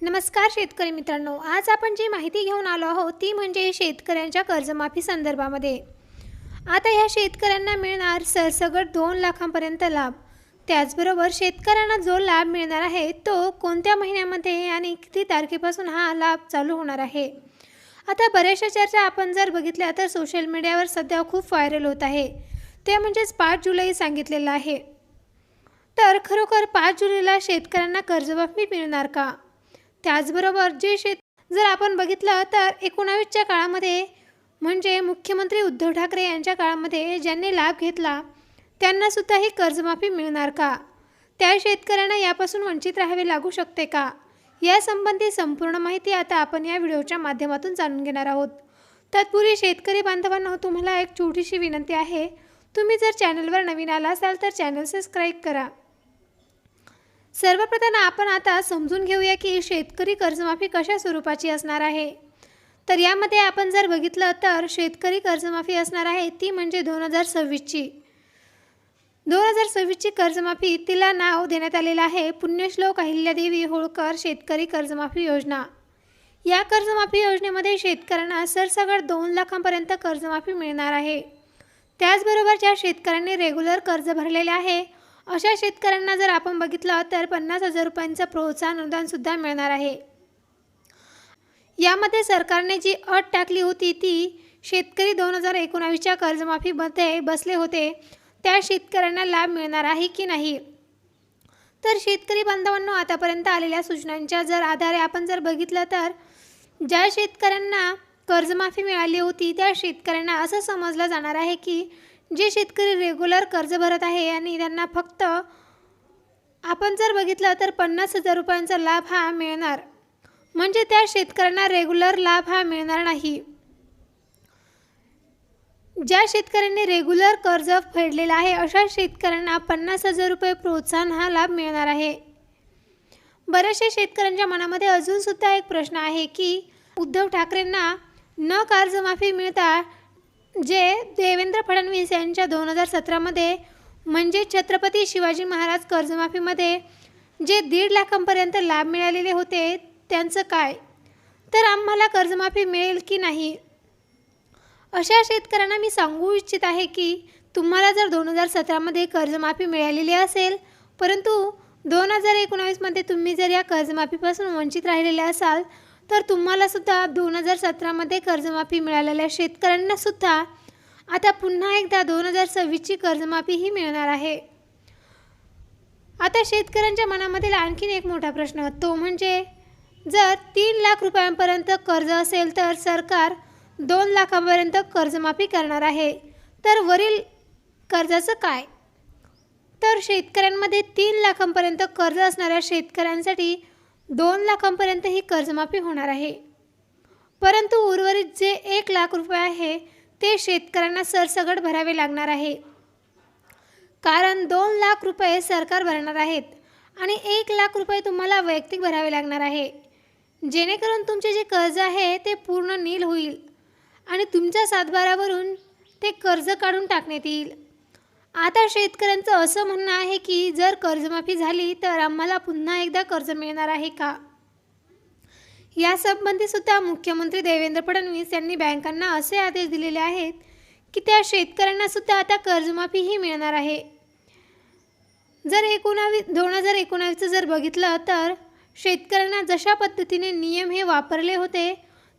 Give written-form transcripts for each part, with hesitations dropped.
नमस्कार शेतकरी मित्रांनो, आज आपण जी माहिती घेऊन आलो आहोत ती म्हणजे शेतकऱ्यांच्या कर्जमाफी संदर्भामध्ये. आता ह्या शेतकऱ्यांना मिळणार सरसकट 2 लाखांपर्यंत लाभ. त्याचबरोबर शेतकऱ्यांना जो लाभ मिळणार आहे तो कोणत्या महिन्यामध्ये आणि किती तारखेपासून हा लाभ चालू होणार आहे. आता बऱ्याचशा चर्चा आपण जर बघितल्या तर सोशल मीडियावर सध्या खूप व्हायरल होत आहे. ते म्हणजेच 5 जुलै सांगितलेलं आहे. तर खरोखर 5 जुलैला शेतकऱ्यांना कर्जमाफी मिळणार का? त्याचबरोबर जर आपण बघितलं तर 19च्या काळामध्ये म्हणजे मुख्यमंत्री उद्धव ठाकरे यांच्या काळामध्ये ज्यांनी लाभ घेतला त्यांनासुद्धा ही कर्जमाफी मिळणार का? त्या शेतकऱ्यांना यापासून वंचित राहावे लागू शकते का? यासंबंधी संपूर्ण माहिती आता आपण या व्हिडिओच्या माध्यमातून जाणून घेणार आहोत. तत्पूर्वी शेतकरी बांधवांनो, तुम्हाला एक छोटीशी विनंती आहे. तुम्ही जर चॅनलवर नवीन आला असाल तर चॅनल सबस्क्राईब करा. सर्वप्रथम आपण आता समजून घेऊया की शेतकरी कर्जमाफी कशा स्वरूपाची असणार आहे. तर यामध्ये आपण जर बघितलं तर शेतकरी कर्जमाफी असणार आहे ती म्हणजे 2026ची कर्जमाफी. तिला नाव देण्यात आलेलं आहे पुण्यश्लोक अहिल्यादेवी होळकर शेतकरी कर्जमाफी योजना. या कर्जमाफी योजनेमध्ये शेतकऱ्यांना सरसकट 2 लाखांपर्यंत कर्जमाफी मिळणार आहे. त्याचबरोबर ज्या शेतकऱ्यांनी रेग्युलर कर्ज भरलेले आहे अशा शेतकऱ्यांना जर आपण बघितलं तर 50,000 रुपयांचं प्रोत्साहन अनुदानसुद्धा मिळणार आहे. यामध्ये सरकारने जी अट टाकली होती ती शेतकरी 2019च्या कर्जमाफीमध्ये बसले होते त्या शेतकऱ्यांना लाभ मिळणार आहे की नाही. तर शेतकरी बांधवांनो, आतापर्यंत आलेल्या सूचनांच्या आधारे आपण जर बघितलं तर ज्या शेतकऱ्यांना कर्जमाफी मिळाली होती त्या शेतकऱ्यांना असं समजलं जाणार आहे की जे शेतकरी रेग्युलर कर्ज भरत आहे आणि त्यांना फक्त आपण जर बघितलं तर 50,000 रुपयांचा लाभ हा मिळणार, म्हणजे त्या शेतकऱ्यांना रेग्युलर लाभ हा मिळणार नाही. ज्या शेतकऱ्यांनी रेग्युलर कर्ज फेडलेलं आहे अशा शेतकऱ्यांना 50,000 रुपये प्रोत्साहन हा लाभ मिळणार आहे. बऱ्याचशा शेतकऱ्यांच्या मनामध्ये अजूनसुद्धा एक प्रश्न आहे की उद्धव ठाकरेंना न कर्जमाफी मिळता जे देवेंद्र फडणवीस यांच्या 2017मध्ये म्हणजे छत्रपती शिवाजी महाराज कर्जमाफीमध्ये जे 1.5 लाखांपर्यंत लाभ मिळालेले होते त्यांचं काय? तर आम्हाला कर्जमाफी मिळेल की नाही? अशा शेतकऱ्यांना मी सांगू इच्छित आहे की तुम्हाला जर 2017मध्ये कर्जमाफी मिळालेली असेल परंतु 2019मध्ये तुम्ही जर या कर्जमाफीपासून वंचित राहिलेले असाल तर तुम्हालासुद्धा 2017मध्ये कर्जमाफी मिळालेल्या शेतकऱ्यांनासुद्धा आता पुन्हा एकदा 2026ची कर्जमाफीही मिळणार आहे. आता शेतकऱ्यांच्या मनामधील आणखीन एक मोठा प्रश्न तो म्हणजे जर 3 लाख रुपयांपर्यंत कर्ज असेल तर सरकार 2 लाखांपर्यंत कर्जमाफी करणार आहे, तर वरील कर्जाचं काय? तर शेतकऱ्यांमध्ये 3 लाखांपर्यंत कर्ज असणाऱ्या शेतकऱ्यांसाठी 2 लाखांपर्यंत ही कर्जमाफी होणार आहे. परंतु उर्वरित जे 1 लाख रुपये आहे ते शेतकऱ्यांना सरसकट भरावे लागणार आहे. कारण 2 लाख रुपये सरकार भरणार आहेत आणि 1 लाख रुपये तुम्हाला वैयक्तिक भरावे लागणार आहे, जेणेकरून तुमचे जे कर्ज आहे ते पूर्ण नील होईल आणि तुमच्या सातबारावरून ते कर्ज काढून टाकण्यात येईल. आता शेतकऱ्यांचं असं म्हणणं आहे की जर कर्जमाफी झाली तर आम्हाला पुन्हा एकदा कर्ज मिळणार आहे का? यासंबंधी सुद्धा मुख्यमंत्री देवेंद्र फडणवीस यांनी बँकांना असे आदेश दिलेले आहेत की त्या शेतकऱ्यांना सुद्धा आता कर्जमाफीही मिळणार आहे. जर 2019चं जर बघितलं तर शेतकऱ्यांना जशा पद्धतीने नियम हे वापरले होते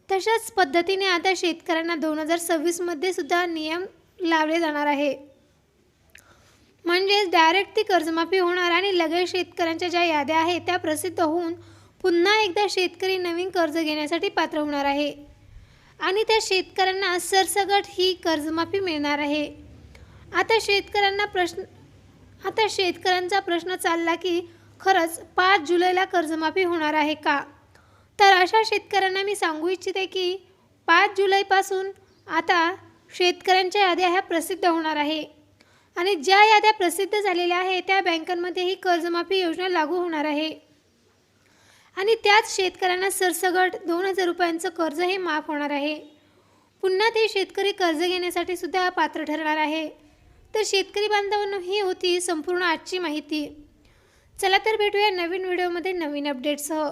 तशाच पद्धतीने आता शेतकऱ्यांना 2026मध्ये सुद्धा नियम लावले जाणार आहे. म्हणजेच डायरेक्ट ती कर्जमाफी होणार आणि लगेच शेतकऱ्यांच्या ज्या याद्या आहेत त्या प्रसिद्ध होऊन पुन्हा एकदा शेतकरी नवीन कर्ज घेण्यासाठी पात्र होणार आहे आणि त्या शेतकऱ्यांना सरसकट ही कर्जमाफी मिळणार आहे. आता शेतकऱ्यांचा प्रश्न चालला की खरंच 5 जुलैला कर्जमाफी होणार आहे का? तर अशा शेतकऱ्यांना मी सांगू इच्छिते की 5 जुलैपासून आता शेतकऱ्यांच्या याद्या ह्या प्रसिद्ध होणार आहे आणि ज्या याद्या प्रसिद्ध झालेल्या आहेत त्या बँकांमध्ये ही कर्जमाफी योजना लागू होणार आहे आणि त्याच शेतकऱ्यांना सरसकट 2,000 रुपयांचं कर्ज हे माफ होणार आहे. पुन्हा ते शेतकरी कर्ज घेण्यासाठी सुद्धा पात्र ठरणार आहे. तर शेतकरी बांधवांनो, ही होती संपूर्ण आजची माहिती. चला तर भेटूया नवीन व्हिडिओमध्ये नवीन अपडेट्ससह.